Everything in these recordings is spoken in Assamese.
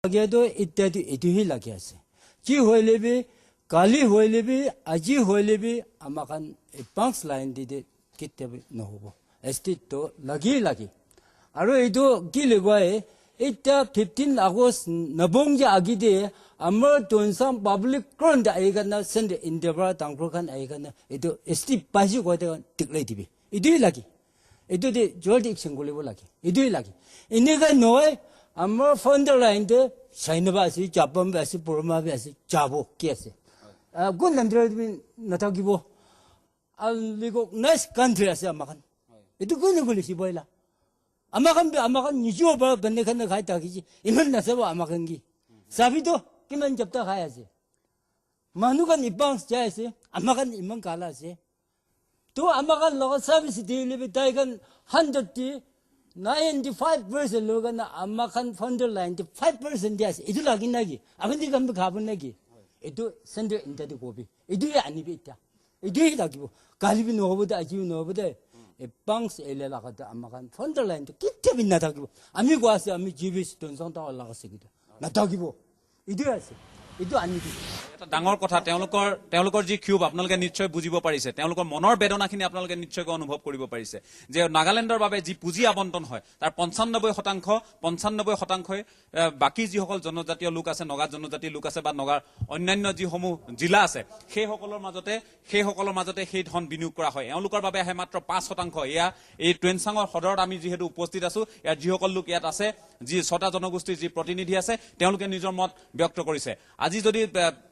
লাগে তো ইত্যাদি এটোহি লাগি আছে কি হইলেবি কালি হইলেবি আজি হইলেবি আমাখান পাঁচ লাইন দিদে কেতিয়াবি নহব এষ্টিত তো লাগি আৰু এইটো কি লগোৱাই এটা 15 আগষ্ট নবংজে আগিদে আমাৰ টনসাম পাব্লিক ক্ৰন্ড আইগানা সেন্ড ইন্ডিয়া তাংপ্ৰখান আইগানা এইটো এষ্টি পাইছি কয়তে টিকলাই দিবি ইটোই লাগি এইটো দি জলদি একশন কৰিব লাগে ইটোই লাগে এনেকা নহয় আমাৰ ফাউন্ডাৰ লাইনতে চাইনবা আছে জাপান আছে পৰমা আছে যাব কি আছে গুণ নামদ্ৰবি নথাকিব আলিগো নাইস কান্ট্ৰি আছে আমাখান এইটো গুণ গলিছি বইলা আমাখান নিজেও বা বনেখান খাই থাকিছি ইমান নাচাব আমাখান কি চাবিতো কিমান জপ্তা খাই আছে মানুহখান ইপাংস যাই আছে আমাখান ইমান কালা আছে তো আমাখান লগত চাবিছি দিলেবি তাইখান 95% লোকনা আমাখান ফাউন্ডার লাইন 5% দিয়া আছে এইটো লাগি নাকি আপুনি কাম খাব নাকি এইটো সেন্টার ইন্টাদি কবি এইটোই আনিবি এটা এইটোই লাগিব কালিবি নহব দে আজিও নহব দে পাংস এলে লাগাতে আমাখান ফাউন্ডার লাইন তো কিতেবি না থাকিব আমি কোয়াছে আমি জিবিস টনসং তা লাগাছে কিটা না থাকিব এইটোই আছে এইটো আনিবি এটা ডাঙৰ কথা তেওঁলোকৰ যি ক্ষোভ আপোনালোকে নিশ্চয় বুজিব পাৰিছে তেওঁলোকৰ মনৰ বেদনাখিনি আপোনালোকে নিশ্চয়কৈ অনুভৱ কৰিব পাৰিছে যে নাগালেণ্ডৰ বাবে যি পুঁজি আবণ্টন হয় তাৰ 95% বাকি যিসকল জনজাতীয় লোক আছে নগা জনজাতীয় লোক আছে বা নগাৰ অন্যান্য যিসমূহ জিলা আছে সেইসকলৰ মাজতে সেই ধন বিনিয়োগ কৰা হয় এওঁলোকৰ বাবে আহে মাত্ৰ 5% এয়া এই টুৱেনচাঙৰ সদৰত আমি যিহেতু উপস্থিত আছো ইয়াৰ যিসকল লোক ইয়াত আছে যি ছটা জনগোষ্ঠীৰ যি প্ৰতিনিধি আছে তেওঁলোকে নিজৰ মত ব্যক্ত কৰিছে আজি যদি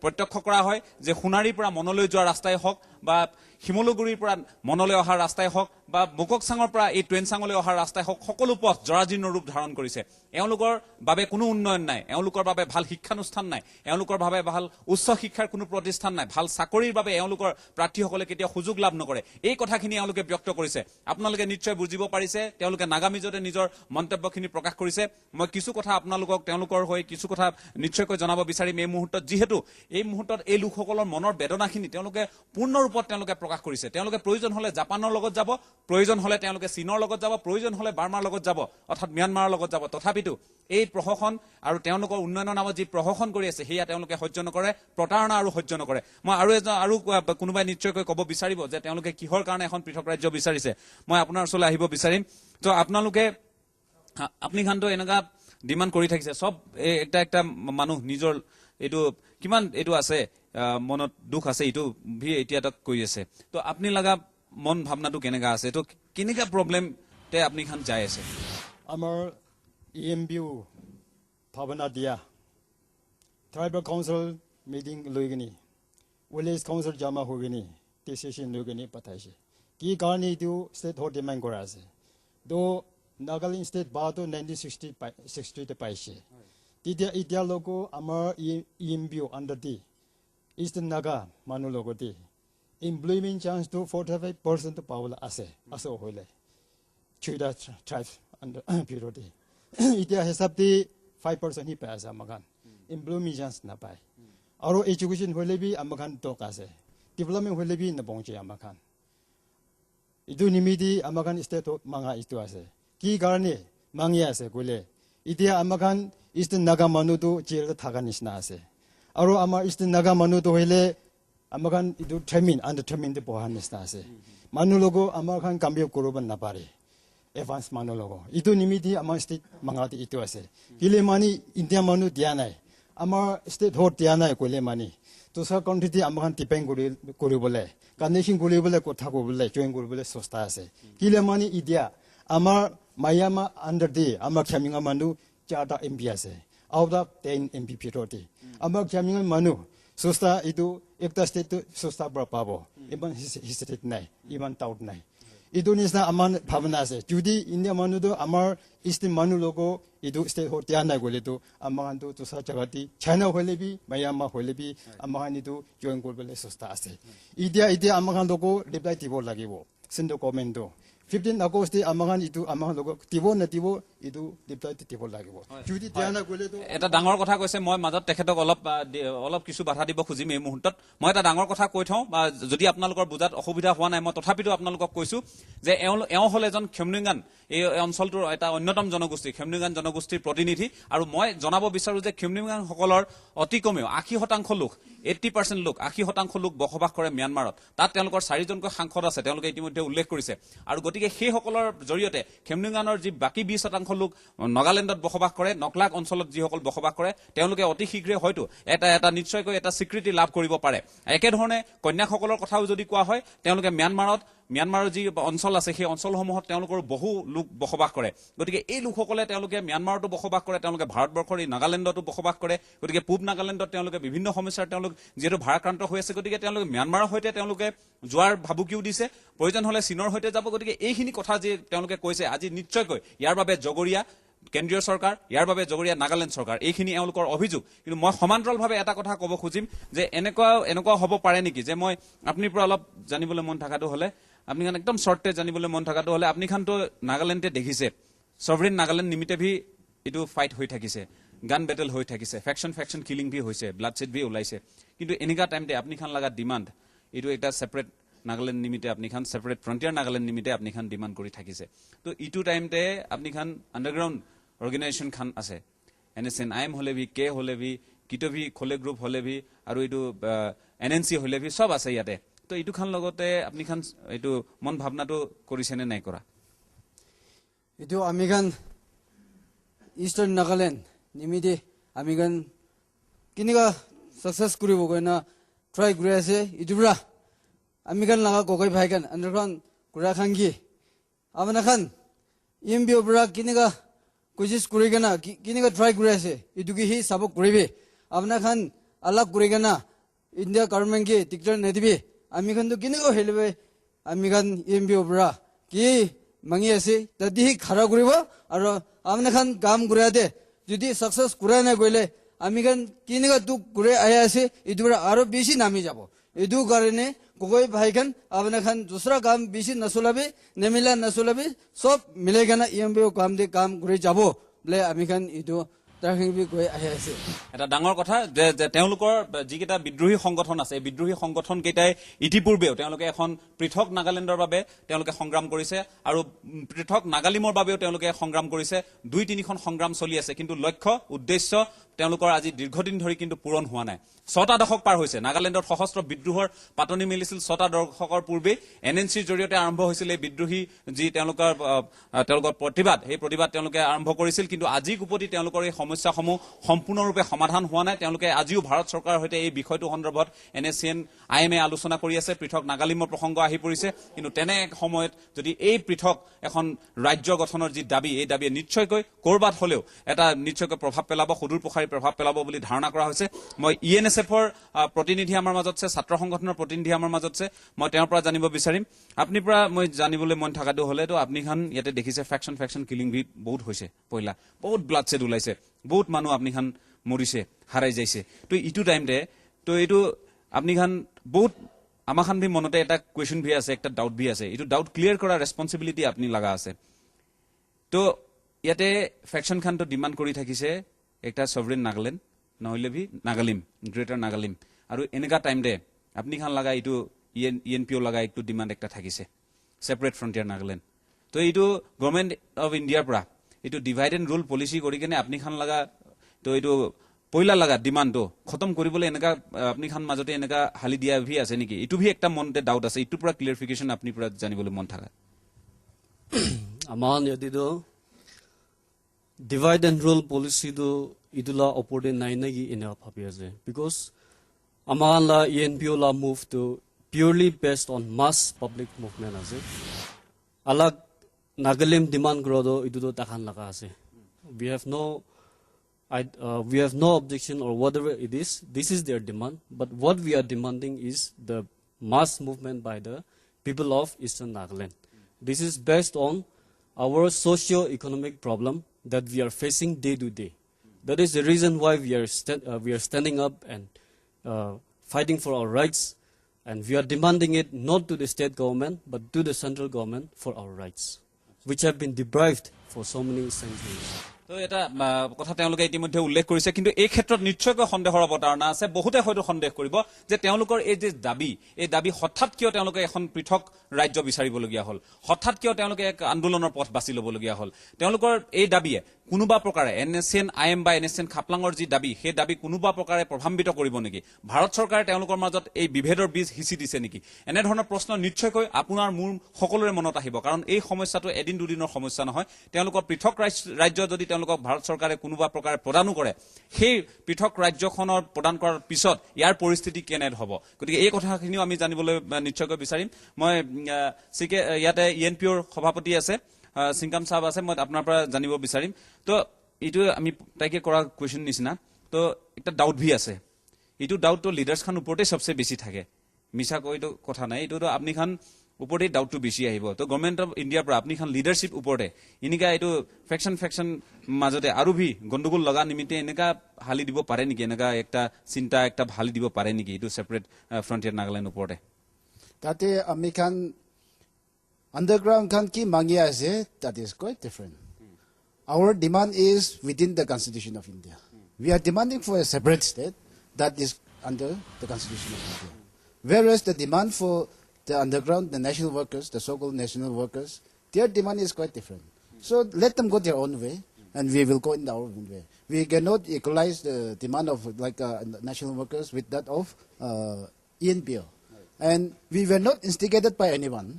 প্ৰত্যক্ষ কৰা হয় যে সোণাৰীৰ পৰা মনলৈ যোৱা ৰাস্তাই হওক বা হিমলগুৰিৰ পৰা মনলৈ অহা ৰাস্তাই হওক বা মুককচাঙৰ পৰা এই টুৱেনচাঙলৈ অহা ৰাস্তাই হওক সকলো পথ জৰাজীৰ্ণ ৰূপ ধাৰণ কৰিছে এওঁলোকৰ বাবে কোনো উন্নয়ন নাই এওঁলোকৰ বাবে ভাল শিক্ষানুষ্ঠান নাই এওঁলোকৰ বাবে ভাল উচ্চ শিক্ষাৰ কোনো প্ৰতিষ্ঠান নাই ভাল চাকৰিৰ বাবে এওঁলোকৰ প্ৰাৰ্থীসকলে কেতিয়াও সুযোগ লাভ নকৰে এই কথাখিনি এওঁলোকে ব্যক্ত কৰিছে আপোনালোকে নিশ্চয় বুজিব পাৰিছে তেওঁলোকে নাগামিজতে নিজৰ মন্তব্যখিনি প্ৰকাশ কৰিছে মই কিছু কথা আপোনালোকক তেওঁলোকৰ হৈ কিছু কথা নিশ্চয়কৈ জনাব বিচাৰিম এই মুহূৰ্তত যিহেতু এই মুহূৰ্তত এই লোকসকলৰ মনৰ বেদনাখিনি তেওঁলোকে পূৰ্ণ ৰূপত তেওঁলোকে প্ৰকাশ কৰিছে তেওঁলোকে প্ৰয়োজন হলে জাপানৰ লগত যাব প্ৰয়োজন হলে তেওঁলোকে চীনৰ লগত যাব প্ৰয়োজন হলে বাৰ্মাৰ লগত যাব অৰ্থাৎ ম্যানমাৰৰ লগত যাব তথাপিতো এই প্ৰশাসন আৰু তেওঁলোকৰ উন্নয়নৰ নামত যি প্ৰশাসন কৰি আছে সেয়া তেওঁলোকে সহ্য নকৰে প্ৰতাৰণা আৰু সহ্য নকৰে মই আৰু কোনোবাই নিশ্চয়কৈ ক'ব বিচাৰিব যে তেওঁলোকে কিহৰ কাৰণে এখন পৃথক ৰাজ্য বিচাৰিছে মই আপোনাৰ ওচৰলৈ আহিব বিচাৰিম তো আপোনালোকে আপুনি খানটো এনেকা ডিমাণ্ড কৰি থাকিছে সব একটা মানুহ নিজৰ এইটো কিমান এইটো আছে মনত দুখ আছে এইটো ভি এতিয়া তক কৈ আছে তো আপনি লাগা মন ভাৱনাটো কেনেকা আছে তো কেনেকা প্ৰবলেম তে আপনি খান যাই আছে আমাৰ EMBU ভাৱনা দিয়া ট্ৰাইবেল কাউন্সিল মিটিং লৈ গনি ভিলেজ কাউন্সিল জমা হৈ গনি ডিসিশন লৈ গনি পঠাইছে কি কাৰণে এইটো ষ্টেট হট ডিমাণ্ড কৰা আছে তো নাগালেণ্ড ষ্টেট বাটো 1960 তে পাইছে এতিয়া লোক আমাৰ EMBU আণ্ডাৰ দি Eastern Naga মানুহ লগতে এমপ্লয়মেন্ট চান্স তো 45% পাবলৈ আছে হইলে ছয়টা ট্ৰাইব আণ্ডাৰ পিৰিয়ডে এতিয়া হিচাপতে 5% হি পাই আছে আমাখান এমপ্লয়মেন্ট চান্স নাপায় আৰু এডুকেশ্যন হইলে বি আমাখান টক আছে ডেভেলপমেন্ট হইলে বি নবংচে আমাখান ইটো নিমিতি আমাখান ষ্টেট মাঙা ইটো আছে কি কাৰণে মাঙি আছে কইলে এতিয়া আমাখান ইষ্টাৰ্ণ নাগা মানুহটো জেলত থাকা নিচিনা আছে আৰু আমাৰ ইষ্টাৰ্ণ নাগা মানুহটো হইলে আমাখান ইটো আনডিটাৰমিনড বহা নিচিনা আছে মানুহ লোক আমাখান কামবিও কৰিব নাপাৰে এডভান্স মানুহ লোক ইটো নিমিতি আমাৰ ষ্টেট মাঙাতে ইটো আছে কিলে মানি ইণ্ডিয়া মানুহ দিয়া নাই আমাৰ ষ্টেট হট দিয়া নাই কইলে মানি তো সব কাউন্ট্ৰিতে আমাখান ডিপেন্ড কৰিবলে কানেকশন কৰিবলে কথা ক'বলে জয়েন কৰিবলে সস্তা আছে কিলে মানি ইডিয়া আমাৰ মায়ামা আণ্ডাৰ দি আমাৰ খামিঙা মানুহ 4টা MP আছে out of 10 MP পিৰতে আমাৰ খামিঙা মানুহ সস্তা ইটো একটা ষ্টেট সস্তা পাব ইমান হিস্টেট নাই ইমান টাউট নাই ইটো নিচিনা আমাৰ ভাৱনা আছে যদি ইণ্ডিয়া মানুহটো আমাৰ ইষ্টিম মানুহ লোক ইটো ষ্টেট হট দিয়া নাই গ'লেতো আমাৰটো তোসা জাগাতি চাইনা হইলে বি মায়ামা হইলে বি আমাৰ ইটো জয়েন কৰিবলে সস্তা আছে এতিয়া আমাৰ লোক ৰিপ্লাই দিব লাগিব সেন্ট্ৰেল গভৰ্নমেন্টটো 15 আগষ্ট আমাৰ ইটো আমাৰ লোক দিব না দিব ইটো ৰিপ্লাই দিব লাগিব যদি দিয়া না গলে তো এটা ডাঙৰ কথা কৈছে মই মাজত তেখেতক অলপ কিছু বাধা দিব খুজিম এই মুহূৰ্তত মই এটা ডাঙৰ কথা কৈ থওঁ বা যদি আপোনালোকৰ বুজাত অসুবিধা হোৱা নাই মই তথাপিতো আপোনালোকক কৈছো যে এওঁ হল এজন খেমনুঙান এই অঞ্চলটোৰ এটা অন্যতম জনগোষ্ঠী খেমনুঙান জনগোষ্ঠীৰ প্ৰতিনিধি আৰু মই জনাব বিচাৰো যে খেমনুঙান সকলৰ অতি কমেও 80% লোক 80% লোক 80% লোক বসবাস কৰে ম্যানমাৰত তাত তেওঁলোকৰ 4জনকৈ সাংসদ আছে তেওঁলোকে ইতিমধ্যে উল্লেখ কৰিছে আৰু গতিকে সেই সকলৰ জৰিয়তে খেমনুঙানৰ যি বাকি 20% লোক নাগালেণ্ডত বসবাস কৰে নকলাক অঞ্চলত যিসকল বসবাস কৰে তেওঁলোকে অতি শীঘ্ৰে হয়তো এটা নিশ্চয়কৈ এটা স্বীকৃতি লাভ কৰিব পাৰে একেধৰণে কন্যাসকলৰ কথাও যদি কোৱা হয় তেওঁলোকে ম্যানমাৰৰ যি অঞ্চল আছে সেই অঞ্চলসমূহত তেওঁলোকৰ বহু লোক বসবাস কৰে গতিকে এই লোকসকলে তেওঁলোকে ম্যানমাৰতো বসবাস কৰে তেওঁলোকে ভাৰতবৰ্ষৰ এই নাগালেণ্ডতো বসবাস কৰে গতিকে পূব নাগালেণ্ডত তেওঁলোকে বিভিন্ন সমস্যাৰ তেওঁলোক যেটো ভাৰাক্ৰান্ত হৈ আছে গতিকে তেওঁলোকে ম্যানমাৰৰ সৈতে তেওঁলোকে যোৱাৰ ভাবুকিও দিছে প্ৰয়োজন হলে চীনৰ সৈতে যাব গতিকে এইখিনি কথা যে তেওঁলোকে কৈছে আজি নিশ্চয়কৈ ইয়াৰ বাবে জগৰীয়া কেন্দ্ৰীয় চৰকাৰ ইয়াৰ বাবে জগৰীয়া নাগালেণ্ড চৰকাৰ এইখিনি এওঁলোকৰ অভিযোগ কিন্তু মই সমান্তৰালভাৱে এটা কথা ক'ব খুজিম যে এনেকুৱা হ'ব পাৰে নেকি যে মই আপুনি পৰা অলপ জানিবলৈ মন থাকাটো হলে আপনি খান একদম শৰ্টে জানিবলৈ মন থাকাটো হলে আপনি খান তো নাগালেণ্ডে দেখিছে সভৰেন নাগালেণ্ড নিমিতে ভি এটো ফাইট হৈ থাকিছে গান বেটেল হৈ থাকিছে ফেকশন কিলিং ভি হৈছে ব্লাডশেড ভি ওলাইছে কিন্তু এনেকা টাইমতে আপনি খান লাগা ডিমান্ড এটো একটা সেপাৰেট নাগালেণ্ড নিমিতে আপনি খান সেপাৰেট ফ্ৰন্টিয়াৰ নাগালেণ্ড নিমিতে আপনি খান ডিমান্ড কৰি থাকিছে তো ইটো টাইমতে আপনি খান আন্ডাৰগ্ৰাউণ্ড অৰ্গেনাইজেশ্যন খান আছে এনএসএন আইএম হলে ভি কে হলে ভি কিটো ভি খোলে গ্ৰুপ হলে ভি আৰু এটো এনএনসি হলে ভি সব আছে ইয়াতে তো ইটো খান লগতে আপনি খান এটো মন ভাবনাটো কৰিছে নে নাই কৰা itu amigan Eastern Nagaland nimide amigan kiniga success kuribo goina try gure ase idubra amigan laga kokai bhaigan underground kura khangi abana khan EMBO bra kiniga koshis kurigana kiniga try gure ase idugi hi sabok kuribe abana khan alag kurigana India government ge dictator nedibe amigan to kiniga helbe amigan EMBO bra ki mangi ase tadi khara kuribo aro amna khan kam kuria de jodi success kurai na goile amigan kiniga tu kurai aya ase idura aro beshi nami jabo edu karone kokoi bhaigan amna khan dusra kam beshi nasulabe nemila nasulabe sob milega na EMBO kam de kam kurai jabo ble amigan idu এটা ডাঙৰ কথা যে তেওঁলোকৰ যিকেইটা বিদ্ৰোহী সংগঠন আছে বিদ্ৰোহী সংগঠন কেইটাই ইতিপূৰ্বেও তেওঁলোকে এখন পৃথক নাগালেণ্ডৰ বাবে তেওঁলোকে সংগ্ৰাম কৰিছে আৰু পৃথক নাগালিমৰ বাবেও তেওঁলোকে সংগ্ৰাম কৰিছে 2-3খন সংগ্ৰাম চলি আছে কিন্তু লক্ষ্য উদ্দেশ্য তেওঁলোকৰ আজি দীৰ্ঘদিন ধৰি কিন্তু পূৰণ হোৱা নাই 6টা দশক পাৰ হৈছে নাগালেণ্ডৰ সহস্ৰ বিদ্ৰোহৰ পাতনি মিলিছিল 6টা দশকৰ পূৰ্বে এনএনসিৰ জৰিয়তে আৰম্ভ হৈছিল এই বিদ্ৰোহী যি তেওঁলোকৰ প্ৰতিবাদ এই প্ৰতিবাদ তেওঁলোকে আৰম্ভ কৰিছিল কিন্তু আজি কুপতি তেওঁলোকৰ এই সমস্যাসমূহ সম্পূৰ্ণৰূপে সমাধান হোৱা নাই তেওঁলোকে আজিও ভাৰত চৰকাৰৰ সৈতে এই বিষয়টো সন্দৰ্ভত এনএসএন আইএমএ আলোচনা কৰি আছে পৃথক নাগালিমৰ প্ৰসংগ আহি পৰিছে কিন্তু তেনে সময়ত যদি এই পৃথক এখন ৰাজ্য গঠনৰ যি দাবী এই দাবীয়ে নিশ্চয়কৈ কৰবাত হলেও এটা নিশ্চয়কৈ প্ৰভাৱ পেলাব সুদূৰ প্ৰসাৰী প্ৰভাৱ পেলাব বুলি ধাৰণা কৰা হৈছে মই ইএনএছএফৰ প্ৰতিনিধি আমাৰ মাজত আছে ছাত্ৰ সংগঠনৰ প্ৰতিনিধি আমাৰ মাজত আছে মই তেওঁৰ পৰা জানিব বিচাৰিম আপুনি পৰা মই জানিবলৈ মন থাকাটো হলে তো আপুনি খান ইয়াতে দেখিছে ফেকশন কিলিং ভি বহুত হৈছে পইলা বহুত ব্লাডশেড ওলাইছে বহুত মানুহ আপনি খান মৰিছে হাৰাই যাইছে তো ইটো টাইম দে তো এইটো আপনি খান বহুত আমাৰ খান ভি মনতে এটা কোৱেশ্চন ভি আছে একটা ডাউট ভি আছে এইটো ডাউট ক্লিয়াৰ কৰা ৰেসপন্সিবিলিটি আপনি লাগা আছে তো ইয়াতে ফেকশন খান তো ডিমান্ড কৰি থাকিছে একটা সভৰেন নাগালেণ্ড নহলে ভি নাগালিম গ্ৰেটাৰ নাগালিম আৰু এনেকা টাইম দে আপনি খান লাগা এইটো ইএনপিও লাগা একটু ডিমান্ড একটা থাকিছে সেপাৰেট ফ্ৰন্টিয়াৰ নাগালেণ্ড তো এইটো গভৰ্নমেন্ট অফ ইণ্ডিয়াৰ পৰা এইটো ডিভাইড এণ্ড ৰুল পলিচি কৰি কেনে আপনি খান লাগা তো এইটো পইলা লাগা ডিমান্ডটো খতম কৰিবলৈ এনেকা আপনি খান মাজতে এনেকা হালি দিয়া ভি আছে নেকি এইটো ভি একটা মনতে ডাউট আছে এইটো পৰা ক্লিয়াৰিফিকেশন আপনি পৰা জানিবলৈ মন থাকা আমাৰ যদিটো divide and rule policy do idula opode nai nagi ina bhabi ase because amagan la ENPO la move to purely based on mass public movement ase alag nagalim demand grodo idudo takhan laga ase we have no objection or whatever it is this is their demand but what we are demanding is the mass movement by the people of Eastern Nagaland this is based on our socio-economic problem that we are facing day to day. That is the reason why we are standing up and fighting for our rights, and we are demanding it not to the state government but to the central government for our rights, which have been deprived for so many centuries. তো এটা কথা তেওঁলোকে ইতিমধ্যে উল্লেখ কৰিছে কিন্তু এই ক্ষেত্ৰত নিশ্চয়কৈ সন্দেহৰ অৱতাৰণা আছে বহুতে হয়তো সন্দেহ কৰিব যে তেওঁলোকৰ এই যে দাবী এই দাবী হঠাৎ কিয় তেওঁলোকে এখন পৃথক ৰাজ্য বিচাৰিবলগীয়া হ'ল হঠাৎ কিয় তেওঁলোকে এক আন্দোলনৰ পথ বাছি ল'বলগীয়া হ'ল তেওঁলোকৰ এই দাবীয়ে কোনোবা প্ৰকাৰে NSCN IM বা NSCN খাপলাঙৰ যি দাবী সেই দাবী কোনোবা প্ৰকাৰে প্ৰভাৱিত কৰিব নেকি ভাৰত চৰকাৰে তেওঁলোকৰ মাজত এই বিভেদৰ বীজ সিঁচি দিছে নেকি এনেধৰণৰ প্ৰশ্ন নিশ্চয়কৈ আপোনাৰ মোৰ সকলোৰে মনত আহিব কাৰণ এই সমস্যাটো এদিন দুদিনৰ সমস্যা নহয় তেওঁলোকৰ পৃথক ৰাজ্য যদি তেওঁলোকক ভাৰত চৰকাৰে কোনোবা প্ৰকাৰে প্ৰদানো কৰে সেই পৃথক ৰাজ্যখনৰ প্ৰদান কৰাৰ পিছত ইয়াৰ পৰিস্থিতি কেনে হ'ব গতিকে এই কথাখিনিও আমি জানিবলৈ নিশ্চয়কৈ বিচাৰিম মই সিকে ইয়াতে ENPৰ সভাপতি আছে সিংকাম সাহেব আছে মই আপোনাৰ পৰা জানিব বিচাৰিম তো এইটো আমি তাইকে কৰা কোৱেশ্চন নিচিনা তো একটা ডাউট ভি আছে এইটো ডাউট তো লিডাৰ্ছ খান ওপৰতে সবচে বেছি থাকে মিছা কৈতো কথা নাই এইটো তো আপনি খান ওপৰতে ডাউটটো বেছি আহিব তো গভৰ্ণমেণ্ট অফ ইণ্ডিয়াৰ পৰা আপনি খান লিডাৰশ্বিপ ওপৰতে এনেকা এইটো ফেকশন মাজতে আৰু ভি গণ্ডগোল লগা নিমিত্তে এনেকা হালি দিব পাৰে নেকি এনেকা একটা চিন্তা একটা হালি দিব পাৰে নেকি এইটো সেপাৰেট ফ্ৰণ্টিয়াৰ নাগালেণ্ড ওপৰতে তাতে আমি খান underground kan ki mangia ase that is quite different. Our demand is within the Constitution of India. We are demanding for a separate state that is under the Constitution of India. Whereas the demand for the underground, the national workers, the so-called national workers, their demand is quite different. So let them go their own way, and we will go in our own way. We cannot equalize the demand of like national workers with that of ENPO. And we were not instigated by anyone.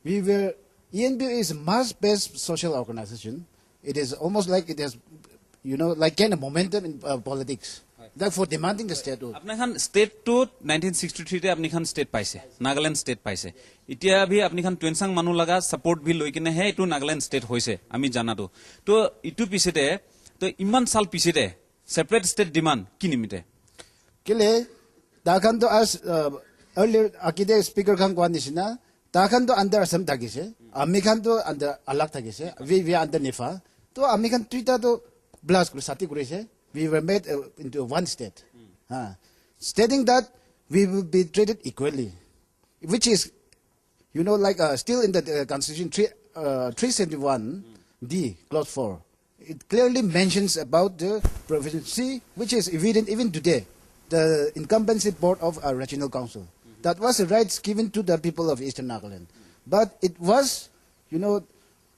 ENPO is a mass-based social organization. It is almost like it has, like kind of momentum in politics. Therefore, demanding the statehood. আপনি খান স্টেট টু 1963 তে আপনি খান স্টেট পাইছে নাগালেণ্ড স্টেট পাইছে এতিয়া ভি আপনি খান টুৱেনসাং মানুহ লগা সাপোৰ্ট ভি লৈ কিনে হে এইটো নাগালেণ্ড স্টেট হৈছে আমি জানাতো তো ইটো পিছতে তো ইমান সাল পিছতে সেপাৰেট স্টেট ডিমান্ড কি নিমিতে Kile, dakan to as earlier akide speaker kan kwan nisina. Takan to under Assam thagise, Amikan to under Alak thagise, we are under Nifa. To Amikan Twitter to blast Sati Grise, we were made into one state. Stating that we will be treated equally, which is, like still in the Constitution 371D, clause 4. It clearly mentions about the provision C, which is evident even today, the incumbency board of a regional council. That was the rights given to the people of Eastern Nagaland. But it was,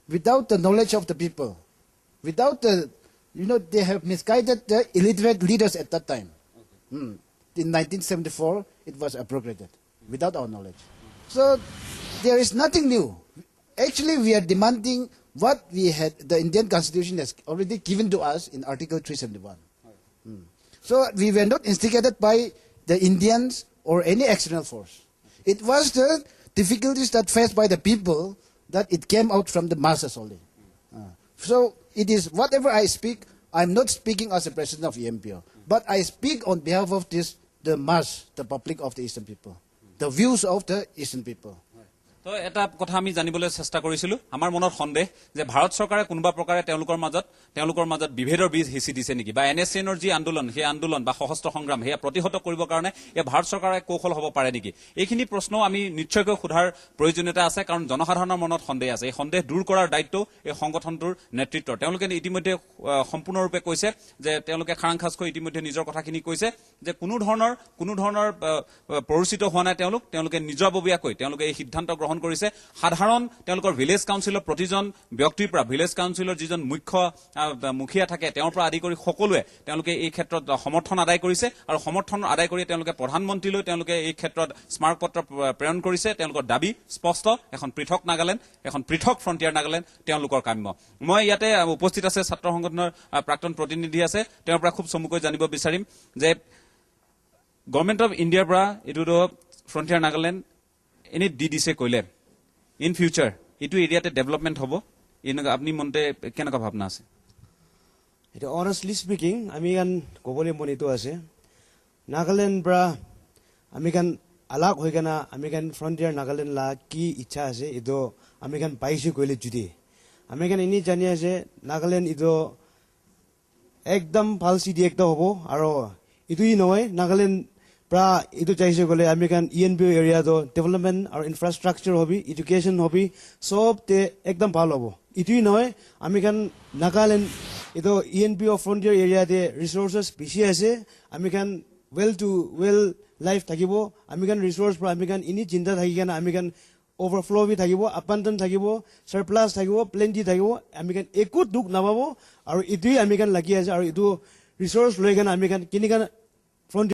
without the knowledge of the people, without the, they have misguided the illiterate leaders at that time. In 1974, it was abrogated, without our knowledge. So, there is nothing new. Actually, we are demanding what we had, the Indian Constitution has already given to us in Article 371. So, we were not instigated by the Indians or any external force. It was the difficulties that faced by the people that it came out from the masses only. So it is whatever I speak, I'm not speaking as a president of EMPO, but I speak on behalf of the mass, the public of the Eastern people, the views of the Eastern people. তো এটা কথা আমি জানিবলৈ চেষ্টা কৰিছিলো আমাৰ মনৰ সন্দেহ যে ভাৰত চৰকাৰে কোনোবা প্ৰকাৰে তেওঁলোকৰ মাজত বিভেদৰ বীজ হিচি দিছে নেকি বা NSCNৰ যি আন্দোলন সেই আন্দোলন বা সশস্ত্ৰ সংগ্ৰাম সেয়া প্ৰতিহত কৰিবৰ কাৰণে এই ভাৰত চৰকাৰে কৌশল হ'ব পাৰে নেকি এইখিনি প্ৰশ্ন আমি নিশ্চয়কৈ সোধাৰ প্ৰয়োজনীয়তা আছে কাৰণ জনসাধাৰণৰ মনত সন্দেহ আছে এই সন্দেহ দূৰ কৰাৰ দায়িত্ব এই সংগঠনটোৰ নেতৃত্বৰ তেওঁলোকে ইতিমধ্যে সম্পূৰ্ণৰূপে কৈছে যে তেওঁলোকে খাৰাংখাজকৈ ইতিমধ্যে নিজৰ কথাখিনি কৈছে যে কোনো ধৰণৰ পৰিচিত হোৱা নাই তেওঁলোকে নিজাববীয়াকৈ তেওঁলোকে এই সিদ্ধান্ত গ্ৰহণ কৰিছে সাধাৰণ তেওঁলোকৰ ভিলেজ কাউন্সিলৰ প্ৰতিজন ব্যক্তিৰ পৰা ভিলেজ কাউন্সিলৰ যিজন মুখিয়া থাকে তেওঁৰ পৰা আদি কৰি সকলোৱে তেওঁলোকে এই ক্ষেত্ৰত সমৰ্থন আদায় কৰিছে আৰু সমৰ্থন আদায় কৰি তেওঁলোকে প্ৰধানমন্ত্ৰীলৈ তেওঁলোকে এই ক্ষেত্ৰত স্মাৰকপত্ৰ প্ৰেৰণ কৰিছে তেওঁলোকৰ দাবী স্পষ্ট এখন পৃথক নাগালেণ্ড এখন পৃথক ফ্ৰণ্টিয়াৰ নাগালেণ্ড তেওঁলোকৰ কাম্য মই ইয়াতে উপস্থিত আছে ছাত্ৰ সংগঠনৰ প্ৰাক্তন প্ৰতিনিধি আছে তেওঁৰ পৰা খুব চমুকৈ জানিব বিচাৰিম যে গভৰ্ণমেণ্ট অফ ইণ্ডিয়াৰ পৰা এইটো ফ্ৰণ্টিয়াৰ নাগালেণ্ড এনে দি দিছে কইলে ইন ফিউচাৰ এইটো এৰিয়াতে ডেভেলপমেণ্ট হ'ব এনেকুৱা আপুনি মনতে কেনেকুৱা ভাৱনা আছে এটা অনেষ্টলি স্পিকিং আমি গান ক'বলৈ মন এইটো আছে নাগালেণ্ড পৰা আমি গান আলাগ হৈ কেনা আমি গান ফ্ৰণ্টিয়াৰ নাগালেণ্ড লা কি ইচ্ছা আছে এইটো আমি গান পাইছোঁ কৈলে যদি আমি গান এনেই জানি আছে নাগালেণ্ড এইটো একদম ভাল চিটি একটা হ'ব আৰু এইটোই নহয় নাগালেণ্ড pra itu চাইছে গলে আমি কান ENPO এরিয়া তো ডেভেলপমেন্ট আর ইনফ্রাস্ট্রাকচার হবি এডুকেশন হবি সব তে একদম ভালো হবো ইটোই নহয় আমি কান নাগালেণ্ড এইটো ENP অফ ফ্ৰণ্টিয়াৰ এৰিয়াতে ৰিচোৰ্চেছ বেছি আছে আমি কান ৱেল লাইফ থাকিব আমি কান ৰিচোৰ্চ পৰা আমি কান ইনি চিন্তা থাকি কেনে আমি কান overflow भी থাকিব abundant থাকিব surplus থাকিব plenty থাকিব আমি কান একো দুখ নাপাব আৰু ইটোই আমি কান লাগি আছে আৰু ইটো ৰিচোৰ্চ লৈ কেনে আমি কান কিনি কান